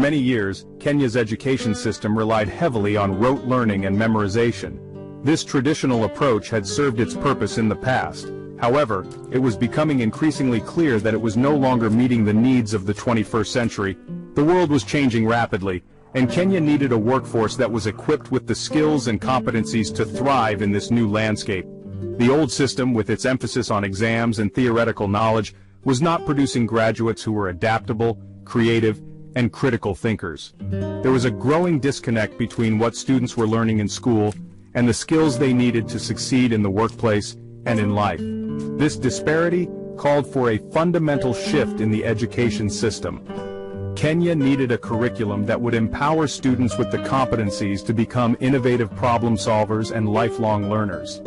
many years, Kenya's education system relied heavily on rote learning and memorization. This traditional approach had served its purpose in the past. However, it was becoming increasingly clear that it was no longer meeting the needs of the 21st century. The world was changing rapidly, and Kenya needed a workforce that was equipped with the skills and competencies to thrive in this new landscape. The old system, with its emphasis on exams and theoretical knowledge, was not producing graduates who were adaptable, creative, and critical thinkers. There was a growing disconnect between what students were learning in school and the skills they needed to succeed in the workplace and in life. This disparity called for a fundamental shift in the education system. Kenya needed a curriculum that would empower students with the competencies to become innovative problem solvers and lifelong learners.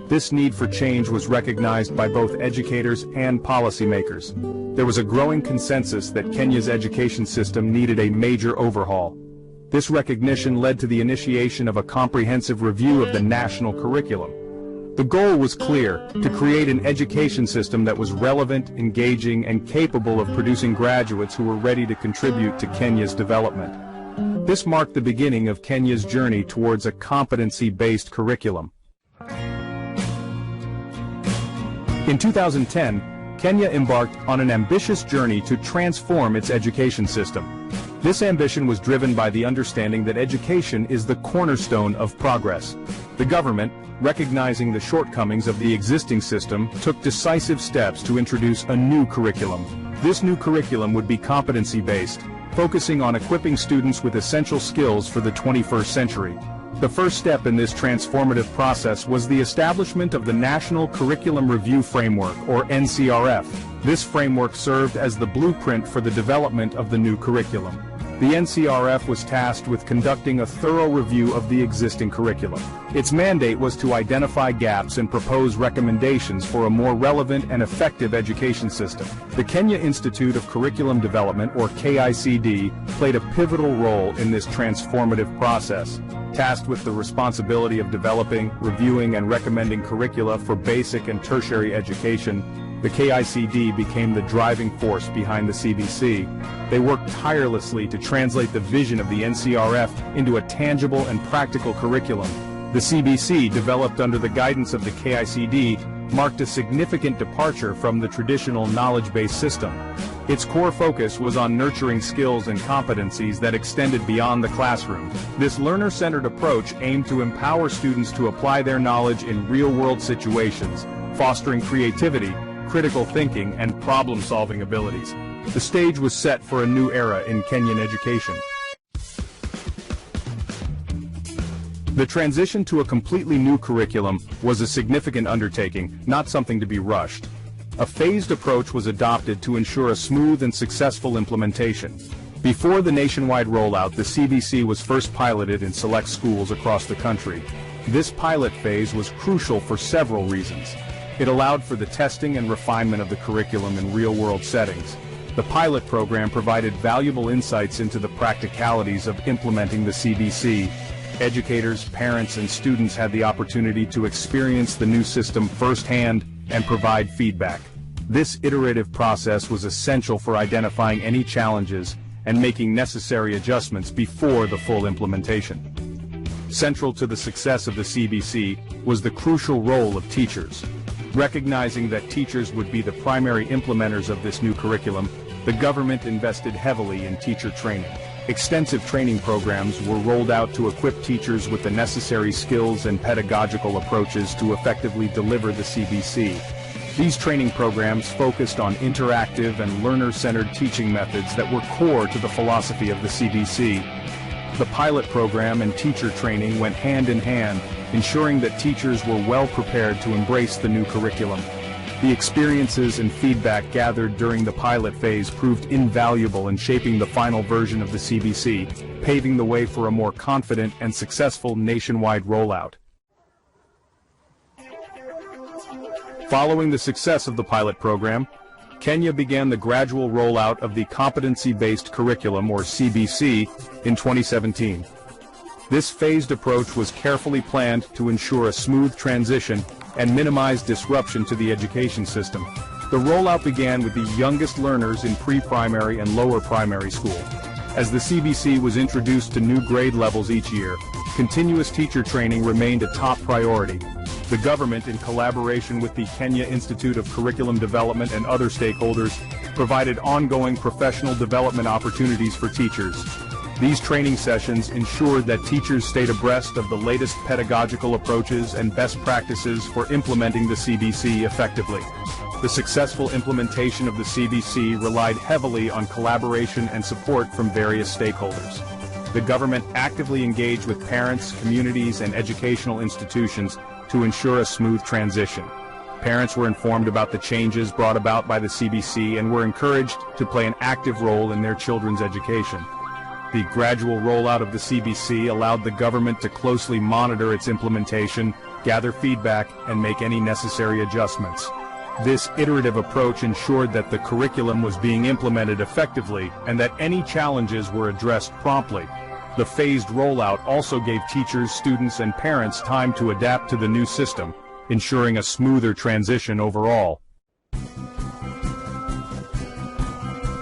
This need for change was recognized by both educators and policymakers. There was a growing consensus that Kenya's education system needed a major overhaul. This recognition led to the initiation of a comprehensive review of the national curriculum. The goal was clear: to create an education system that was relevant, engaging, and capable of producing graduates who were ready to contribute to Kenya's development. This marked the beginning of Kenya's journey towards a competency-based curriculum. In 2010, Kenya embarked on an ambitious journey to transform its education system. This ambition was driven by the understanding that education is the cornerstone of progress. The government, recognizing the shortcomings of the existing system, took decisive steps to introduce a new curriculum. This new curriculum would be competency-based, focusing on equipping students with essential skills for the 21st century. The first step in this transformative process was the establishment of the National Curriculum Review Framework, or NCRF. This framework served as the blueprint for the development of the new curriculum. The NCRF was tasked with conducting a thorough review of the existing curriculum. Its mandate was to identify gaps and propose recommendations for a more relevant and effective education system. The Kenya Institute of Curriculum Development, or KICD, played a pivotal role in this transformative process. Tasked with the responsibility of developing, reviewing, and recommending curricula for basic and tertiary education, the KICD became the driving force behind the CBC. They worked tirelessly to translate the vision of the NCRF into a tangible and practical curriculum. The CBC, developed under the guidance of the KICD, marked a significant departure from the traditional knowledge-based system. Its core focus was on nurturing skills and competencies that extended beyond the classroom. This learner-centered approach aimed to empower students to apply their knowledge in real-world situations, fostering creativity, critical thinking, and problem-solving abilities. The stage was set for a new era in Kenyan education. The transition to a completely new curriculum was a significant undertaking, not something to be rushed. A phased approach was adopted to ensure a smooth and successful implementation. Before the nationwide rollout, the CBC was first piloted in select schools across the country. This pilot phase was crucial for several reasons. It allowed for the testing and refinement of the curriculum in real-world settings. The pilot program provided valuable insights into the practicalities of implementing the CBC. Educators, parents, and students had the opportunity to experience the new system firsthand and provide feedback. This iterative process was essential for identifying any challenges and making necessary adjustments before the full implementation. Central to the success of the CBC was the crucial role of teachers. Recognizing that teachers would be the primary implementers of this new curriculum, the government invested heavily in teacher training. Extensive training programs were rolled out to equip teachers with the necessary skills and pedagogical approaches to effectively deliver the CBC. These training programs focused on interactive and learner-centered teaching methods that were core to the philosophy of the CBC. The pilot program and teacher training went hand in hand, ensuring that teachers were well prepared to embrace the new curriculum. The experiences and feedback gathered during the pilot phase proved invaluable in shaping the final version of the CBC, paving the way for a more confident and successful nationwide rollout. Following the success of the pilot program, Kenya began the gradual rollout of the Competency Based Curriculum, or CBC, in 2017. This phased approach was carefully planned to ensure a smooth transition and minimize disruption to the education system. The rollout began with the youngest learners in pre-primary and lower primary school. As the CBC was introduced to new grade levels each year, continuous teacher training remained a top priority. The government, in collaboration with the Kenya Institute of Curriculum Development and other stakeholders, provided ongoing professional development opportunities for teachers. These training sessions ensured that teachers stayed abreast of the latest pedagogical approaches and best practices for implementing the CBC effectively. The successful implementation of the CBC relied heavily on collaboration and support from various stakeholders. The government actively engaged with parents, communities, and educational institutions to ensure a smooth transition. Parents were informed about the changes brought about by the CBC and were encouraged to play an active role in their children's education. The gradual rollout of the CBC allowed the government to closely monitor its implementation, gather feedback, and make any necessary adjustments. This iterative approach ensured that the curriculum was being implemented effectively and that any challenges were addressed promptly. The phased rollout also gave teachers, students, and parents time to adapt to the new system, ensuring a smoother transition overall.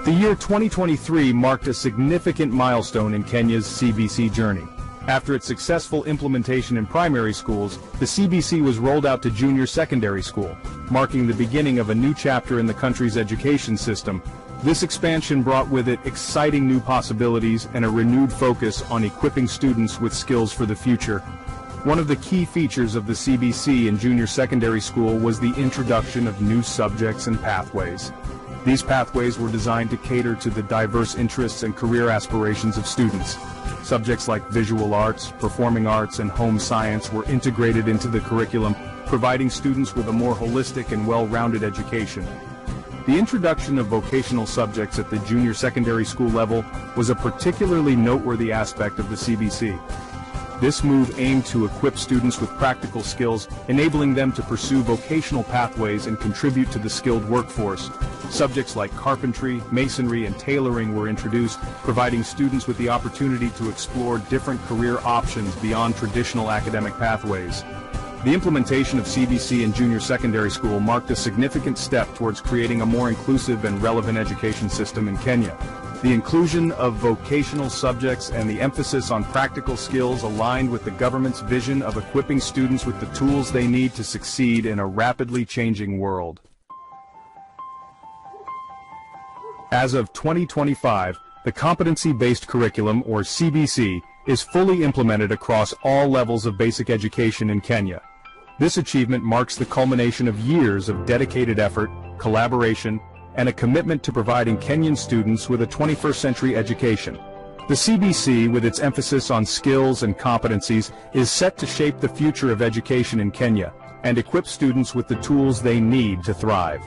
The year 2023 marked a significant milestone in Kenya's CBC journey. After its successful implementation in primary schools, the CBC was rolled out to junior secondary school, marking the beginning of a new chapter in the country's education system. This expansion brought with it exciting new possibilities and a renewed focus on equipping students with skills for the future. One of the key features of the CBC in junior secondary school was the introduction of new subjects and pathways. These pathways were designed to cater to the diverse interests and career aspirations of students. Subjects like visual arts, performing arts, and home science were integrated into the curriculum, providing students with a more holistic and well-rounded education. The introduction of vocational subjects at the junior secondary school level was a particularly noteworthy aspect of the CBC. This move aimed to equip students with practical skills, enabling them to pursue vocational pathways and contribute to the skilled workforce. Subjects like carpentry, masonry, and tailoring were introduced, providing students with the opportunity to explore different career options beyond traditional academic pathways. The implementation of CBC in junior secondary school marked a significant step towards creating a more inclusive and relevant education system in Kenya. The inclusion of vocational subjects and the emphasis on practical skills aligned with the government's vision of equipping students with the tools they need to succeed in a rapidly changing world. As of 2025, the Competency Based Curriculum, or CBC, is fully implemented across all levels of basic education in Kenya. This achievement marks the culmination of years of dedicated effort, collaboration, and a commitment to providing Kenyan students with a 21st century education. The CBC, with its emphasis on skills and competencies, is set to shape the future of education in Kenya and equip students with the tools they need to thrive.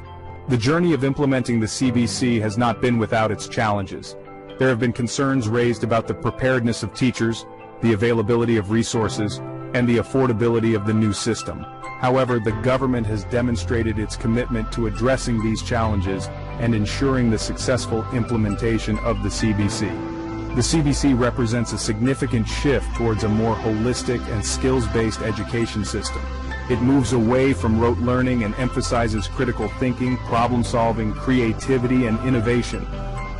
The journey of implementing the CBC has not been without its challenges. There have been concerns raised about the preparedness of teachers, the availability of resources, and the affordability of the new system. However, the government has demonstrated its commitment to addressing these challenges and ensuring the successful implementation of the CBC. The CBC represents a significant shift towards a more holistic and skills-based education system. It moves away from rote learning and emphasizes critical thinking, problem-solving, creativity, and innovation.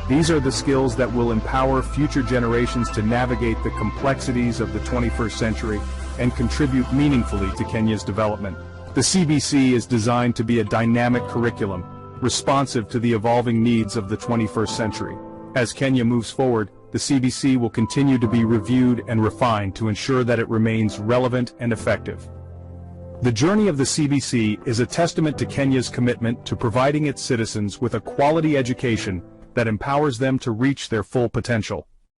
These are the skills that will empower future generations to navigate the complexities of the 21st century and contribute meaningfully to Kenya's development. The CBC is designed to be a dynamic curriculum, responsive to the evolving needs of the 21st century. As Kenya moves forward, the CBC will continue to be reviewed and refined to ensure that it remains relevant and effective. The journey of the CBC is a testament to Kenya's commitment to providing its citizens with a quality education that empowers them to reach their full potential.